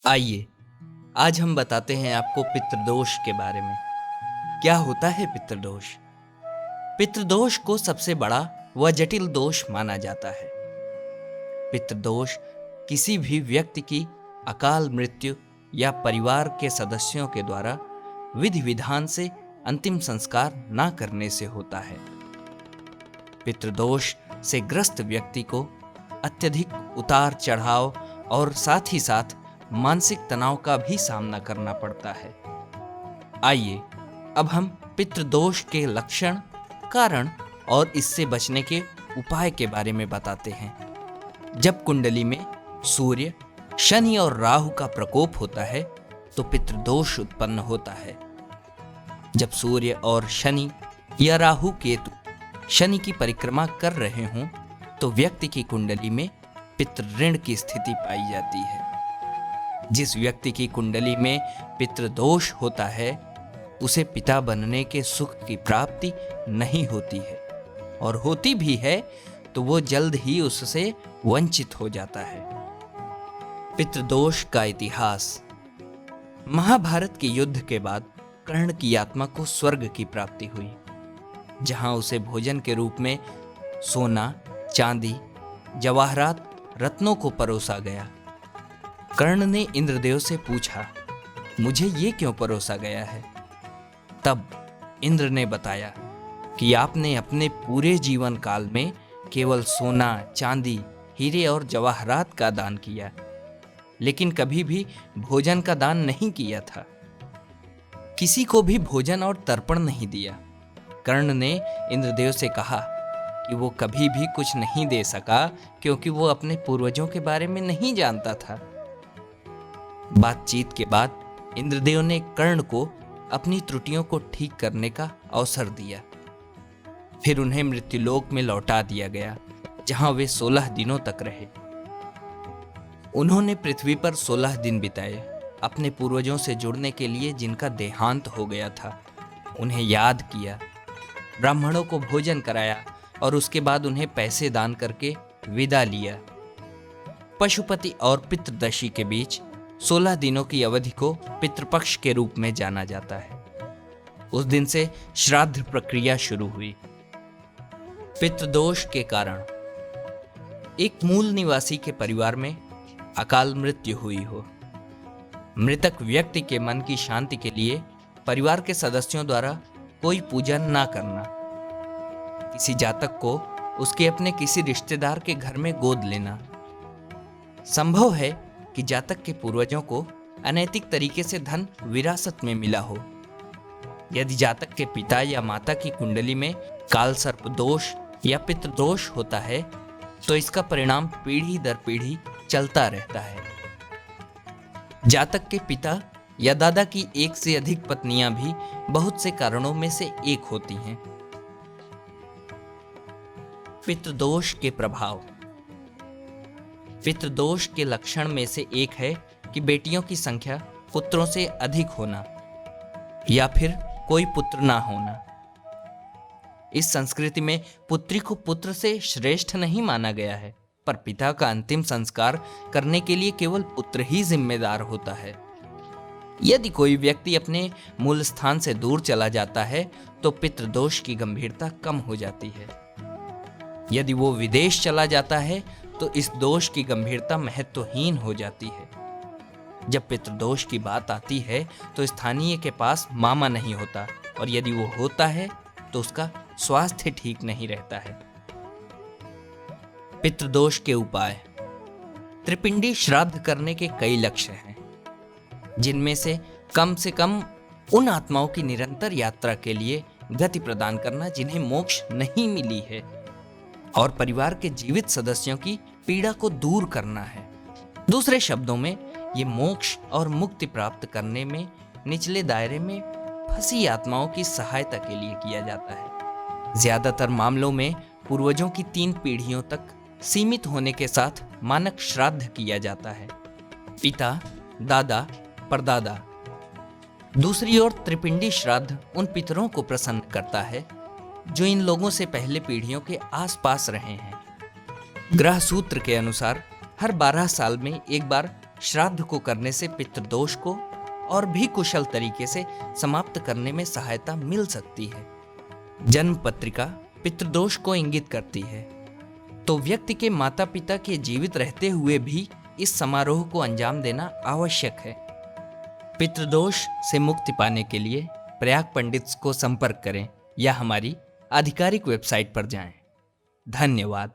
आइए आज हम बताते हैं आपको पितृदोष के बारे में। क्या होता है पितृदोष? पितृदोष को सबसे बड़ा व जटिल दोष माना जाता है। पितृदोष किसी भी व्यक्ति की अकाल मृत्यु या परिवार के सदस्यों के द्वारा विधि विधान से अंतिम संस्कार न करने से होता है। पितृदोष से ग्रस्त व्यक्ति को अत्यधिक उतार चढ़ाव और साथ ही साथ मानसिक तनाव का भी सामना करना पड़ता है। आइए अब हम पितृदोष के लक्षण, कारण और इससे बचने के उपाय के बारे में बताते हैं। जब कुंडली में सूर्य, शनि और राहु का प्रकोप होता है तो पितृदोष उत्पन्न होता है। जब सूर्य और शनि या राहु केतु शनि की परिक्रमा कर रहे हों तो व्यक्ति की कुंडली में पितृ ऋण की स्थिति पाई जाती है। जिस व्यक्ति की कुंडली में पितृदोष होता है उसे पिता बनने के सुख की प्राप्ति नहीं होती है, और होती भी है तो वो जल्द ही उससे वंचित हो जाता है। पितृदोष का इतिहास। महाभारत के युद्ध के बाद कर्ण की आत्मा को स्वर्ग की प्राप्ति हुई, जहां उसे भोजन के रूप में सोना, चांदी, जवाहरात, रत्नों को परोसा गया। कर्ण ने इंद्रदेव से पूछा, मुझे ये क्यों परोसा गया है? तब इंद्र ने बताया कि आपने अपने पूरे जीवन काल में केवल सोना, चांदी, हीरे और जवाहरात का दान किया, लेकिन कभी भी भोजन का दान नहीं किया था। किसी को भी भोजन और तर्पण नहीं दिया। कर्ण ने इंद्रदेव से कहा कि वो कभी भी कुछ नहीं दे सका क्योंकि वो अपने पूर्वजों के बारे में नहीं जानता था। बातचीत के बाद इंद्रदेव ने कर्ण को अपनी त्रुटियों को ठीक करने का अवसर दिया। फिर उन्हें मृत्युलोक में लौटा दिया गया, जहां वे 16 दिनों तक रहे। उन्होंने पृथ्वी पर 16 दिन बिताए, अपने पूर्वजों से जुड़ने के लिए जिनका देहांत हो गया था। उन्हें याद किया, ब्राह्मणों को भोजन कराया और उसके बाद उन्हें पैसे दान करके विदा लिया। पशुपति और पितृदशी के बीच 16 दिनों की अवधि को पितृपक्ष के रूप में जाना जाता है। उस दिन से श्राद्ध प्रक्रिया शुरू हुई। पितृदोष के कारण। एक मूल निवासी के परिवार में अकाल मृत्यु हुई हो। मृतक व्यक्ति के मन की शांति के लिए परिवार के सदस्यों द्वारा कोई पूजन ना करना। किसी जातक को उसके अपने किसी रिश्तेदार के घर में गोद लेना। संभव है कि जातक के पूर्वजों को अनैतिक तरीके से धन विरासत में मिला हो। यदि जातक के पिता या माता की कुंडली में काल सर्प दोष या पितृदोष होता है तो इसका परिणाम पीढ़ी दर पीढ़ी चलता रहता है। जातक के पिता या दादा की एक से अधिक पत्नियां भी बहुत से कारणों में से एक होती हैं। पितृदोष के प्रभाव। पितृदोष के लक्षण में से एक है कि बेटियों की संख्या पुत्रों से अधिक होना या फिर कोई पुत्र ना होना। इस संस्कृति में पुत्री को पुत्र से श्रेष्ठ नहीं माना गया है, पर पिता का अंतिम संस्कार करने के लिए केवल पुत्र ही जिम्मेदार होता है। यदि कोई व्यक्ति अपने मूल स्थान से दूर चला जाता है तो पितृदोष की गंभीरता कम हो जाती है। यदि वो विदेश चला जाता है तो इस दोष की गंभीरता महत्वहीन हो जाती है। जब पितृदोष की बात आती है तो स्थानीय के पास मामा नहीं होता, और यदि वो होता है तो उसका स्वास्थ्य ठीक नहीं रहता है। पितृदोष के उपाय। त्रिपिंडी श्राद्ध करने के कई लक्ष्य हैं, जिनमें से कम उन आत्माओं की निरंतर यात्रा के लिए गति प्रदान करना जिन्हें मोक्ष नहीं मिली है, और परिवार के जीवित सदस्यों की पीड़ा को दूर करना है। दूसरे शब्दों में ये मोक्ष और मुक्ति प्राप्त करने में निचले दायरे में फंसी आत्माओं की सहायता के लिए किया जाता है। ज्यादातर मामलों में पूर्वजों की 3 पीढ़ियों तक सीमित होने के साथ मानक श्राद्ध किया जाता है, पिता, दादा, परदादा। दूसरी ओर त्रिपिंडी श्राद्ध उन पितरों को प्रसन्न करता है जो इन लोगों से पहले पीढ़ियों के आसपास रहे हैं। ग्रह सूत्र के अनुसार हर 12 साल में एक बार श्राद्ध को करने से पितृदोष को और भी कुशल तरीके से समाप्त करने में सहायता मिल सकती है। जन्म पत्रिका पितृदोष को इंगित करती है, तो व्यक्ति के माता पिता के जीवित रहते हुए भी इस समारोह को अंजाम देना आवश्यक है। पितृदोष से मुक्ति पाने के लिए प्रयाग पंडित को संपर्क करें या हमारी आधिकारिक वेबसाइट पर जाएं। धन्यवाद।